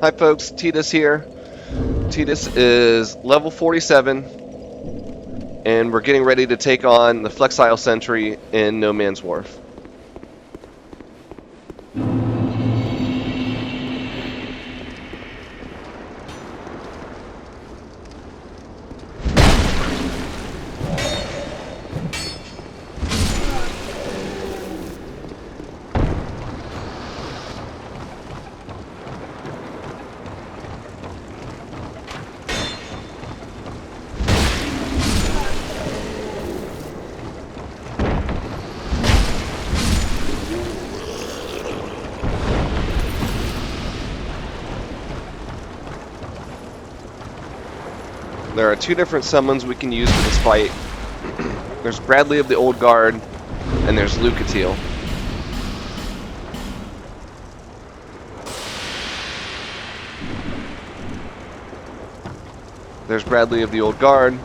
Hi folks, Tidus here. Tidus is level 47, and we're getting ready to take on the Flexile Sentry in No Man's Wharf. There are two different summons we can use for this fight. There's Bradley of the Old Guard, and there's Lucatiel. There's Bradley of the Old Guard.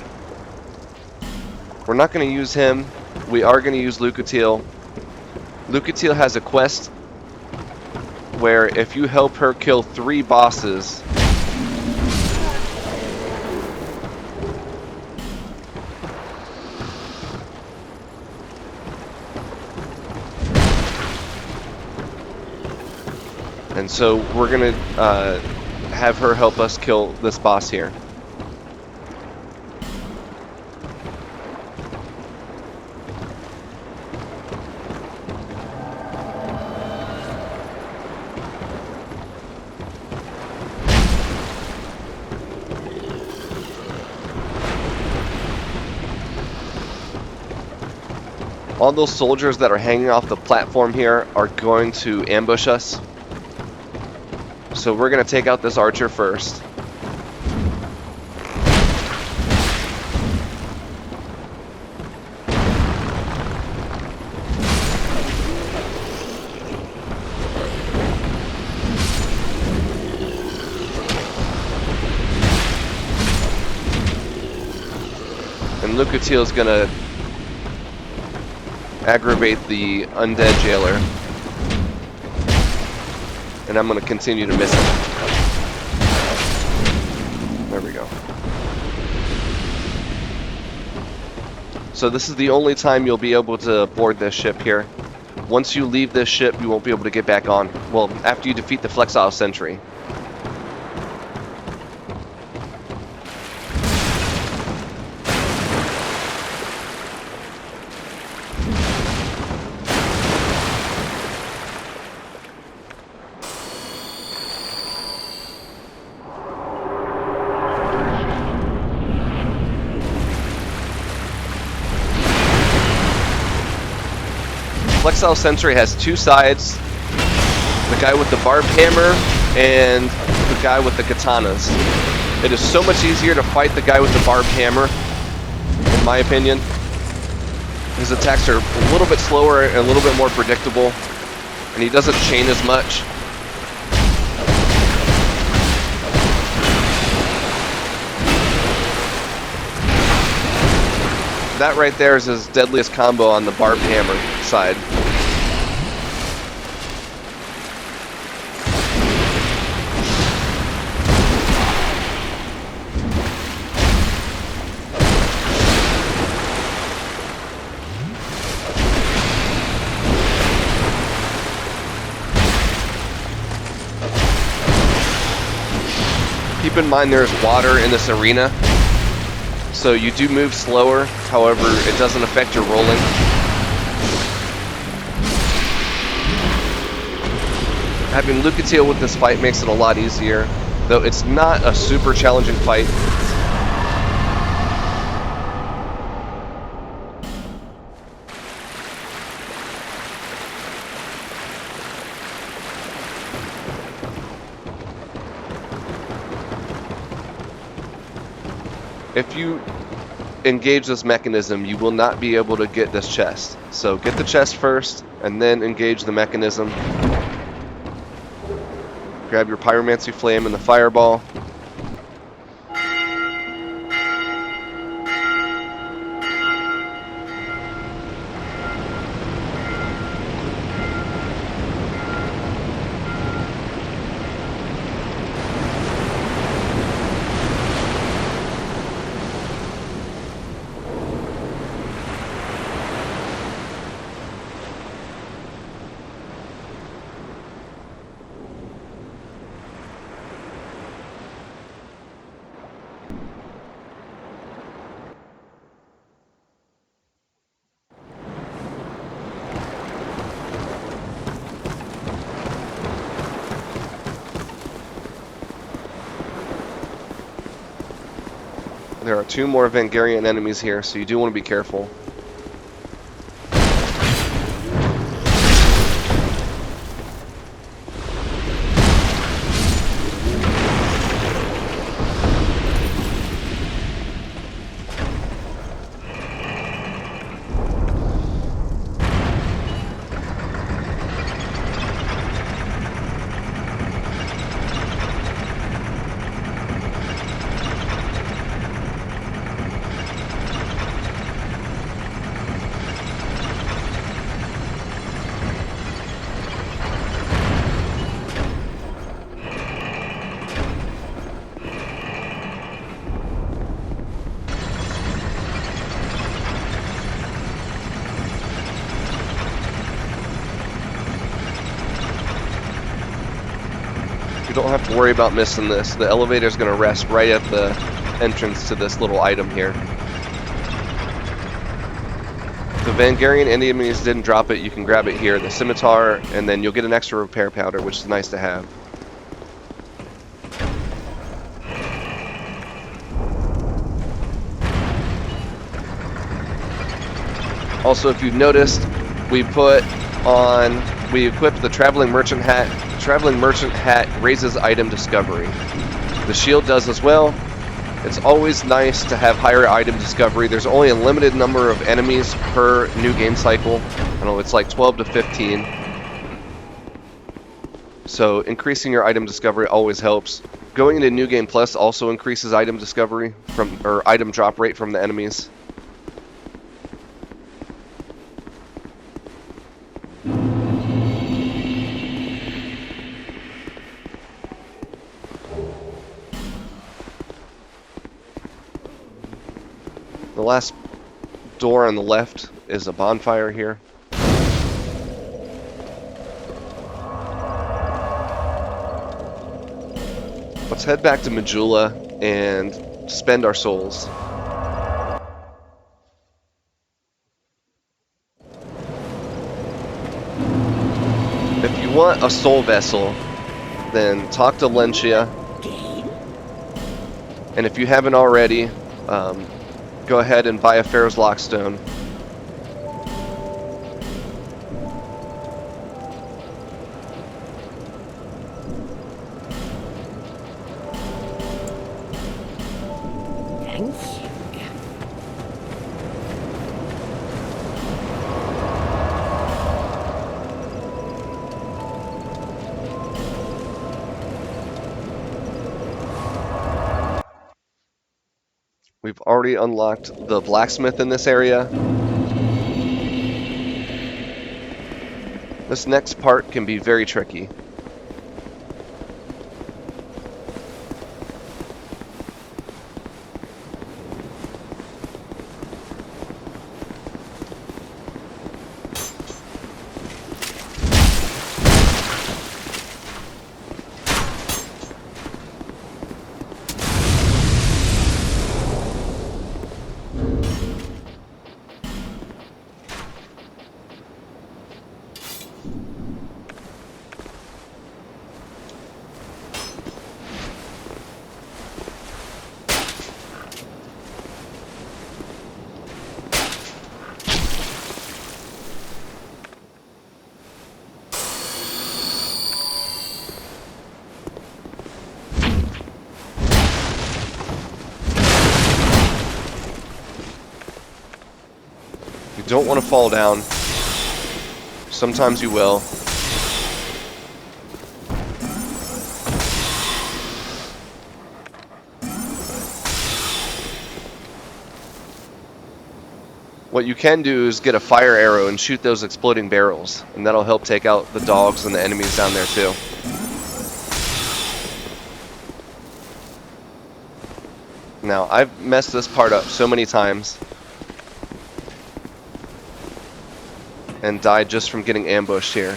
We're not going to use him. We are going to use Lucatiel. Lucatiel has a quest where if you help her kill 3 bosses, and so we're going to have her help us kill this boss here. All those soldiers that are hanging off the platform here are going to ambush us. So we're going to take out this archer first. And Lucatiel is going to aggravate the undead jailer. And I'm going to continue to miss him. There we go. So this is the only time you'll be able to board this ship here. Once you leave this ship, you won't be able to get back on. Well, after you defeat the Flexile Sentry. Flexile Sentry has 2 sides, the guy with the barbed hammer and the guy with the katanas. It is so much easier to fight the guy with the barbed hammer, in my opinion. His attacks are a little bit slower and a little bit more predictable, and he doesn't chain as much. That right there is his deadliest combo on the barbed hammer side. Keep in mind there's water in this arena, so you do move slower, however it doesn't affect your rolling. Having Lucatiel with this fight makes it a lot easier, though it's not a super challenging fight. If you engage this mechanism, you will not be able to get this chest. So get the chest first, and then engage the mechanism. Grab your Pyromancy Flame and the Fireball. There are 2 more Vangarian enemies here, so you do want to be careful. You don't have to worry about missing this. The elevator's going to rest right at the entrance to this little item here. If the Vangarian enemies didn't drop it, you can grab it here, the Scimitar, and then you'll get an extra repair powder, which is nice to have. Also, if you've noticed, we equipped the Traveling Merchant Hat. The Traveling Merchant Hat raises item discovery. The shield does as well. It's always nice to have higher item discovery. There's only a limited number of enemies per new game cycle. I don't know, it's like 12 to 15. So increasing your item discovery always helps. Going into New Game Plus also increases item discovery or item drop rate from the enemies. The last door on the left is a bonfire here. Let's head back to Majula and spend our souls. If you want a soul vessel, then talk to Lencia. And if you haven't already, go ahead and buy a Pharaoh's Lockstone. We've already unlocked the blacksmith in this area. This next part can be very tricky. You don't want to fall down. Sometimes you will. What you can do is get a fire arrow and shoot those exploding barrels, and that'll help take out the dogs and the enemies down there too. Now, I've messed this part up so many times and died just from getting ambushed here.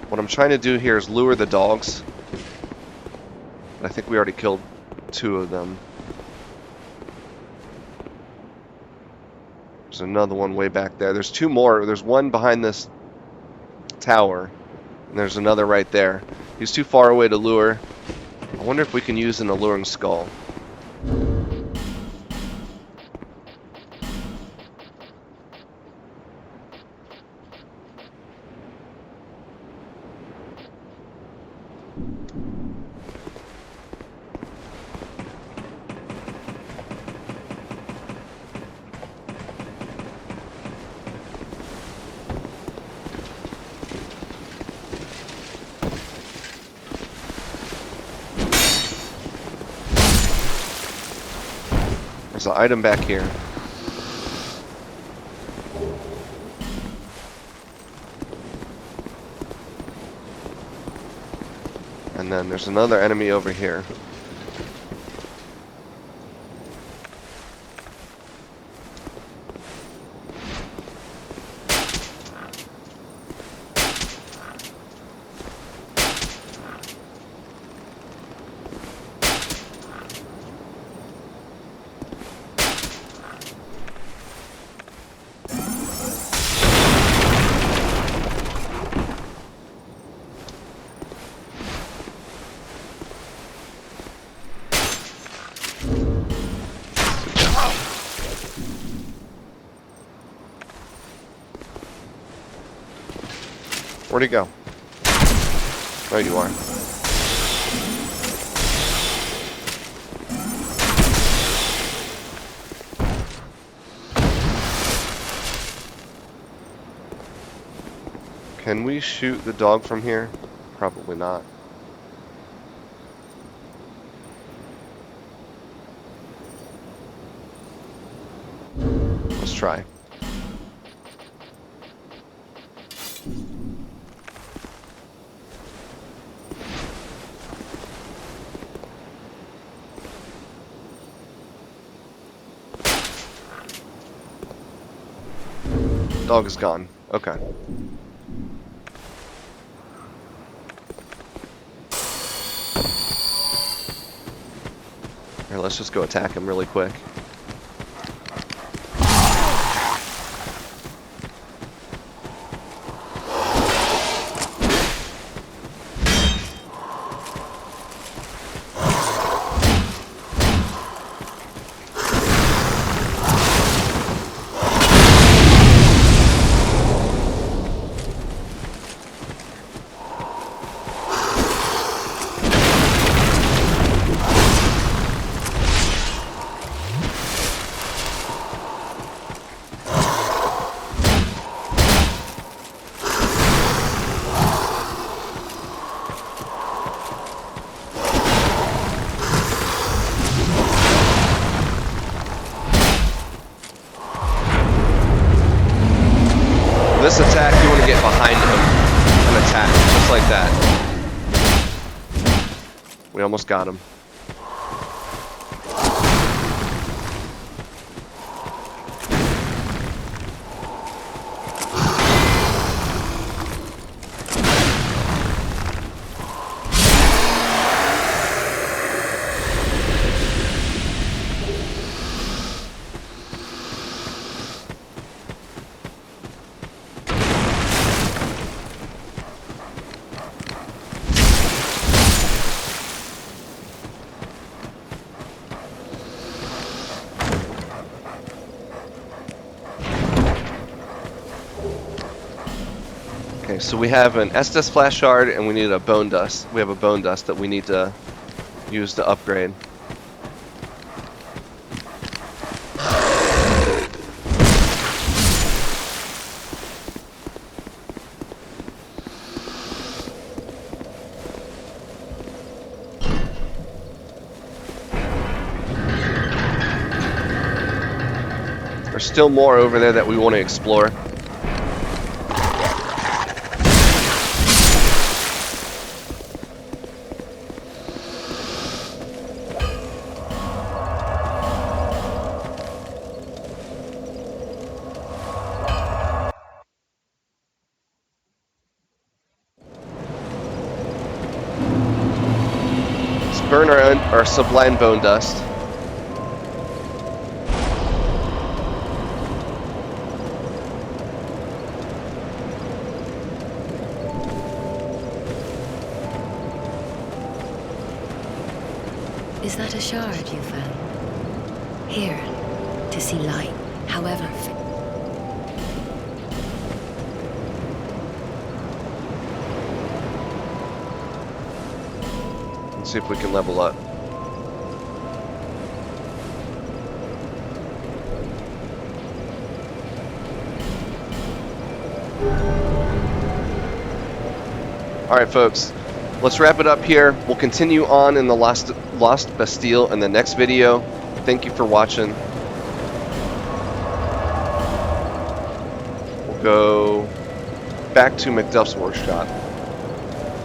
What I'm trying to do here is lure the dogs I think we already killed 2 of them. There's another one way back there. There's 2 more. There's one behind this tower, and there's another right there. He's too far away to lure. I wonder if we can use an alluring skull. There's an item back here. And then there's another enemy over here. Where'd he go? Oh, you are. Can we shoot the dog from here? Probably not. Let's try. Dog is gone. Okay. Here, let's just go attack him really quick. This attack, you want to get behind him and attack, just like that. We almost got him. Okay, so we have an estus flash shard and we need a bone dust. We have a bone dust that we need to use to upgrade. There's still more over there that we want to explore. burn our sublime bone dust. Is that a shard you found? Here, to see light, however. Let's see if we can level up. Alright folks, let's wrap it up here. We'll continue on in the Lost Bastille in the next video. Thank you for watching. We'll go back to McDuffs Workshop.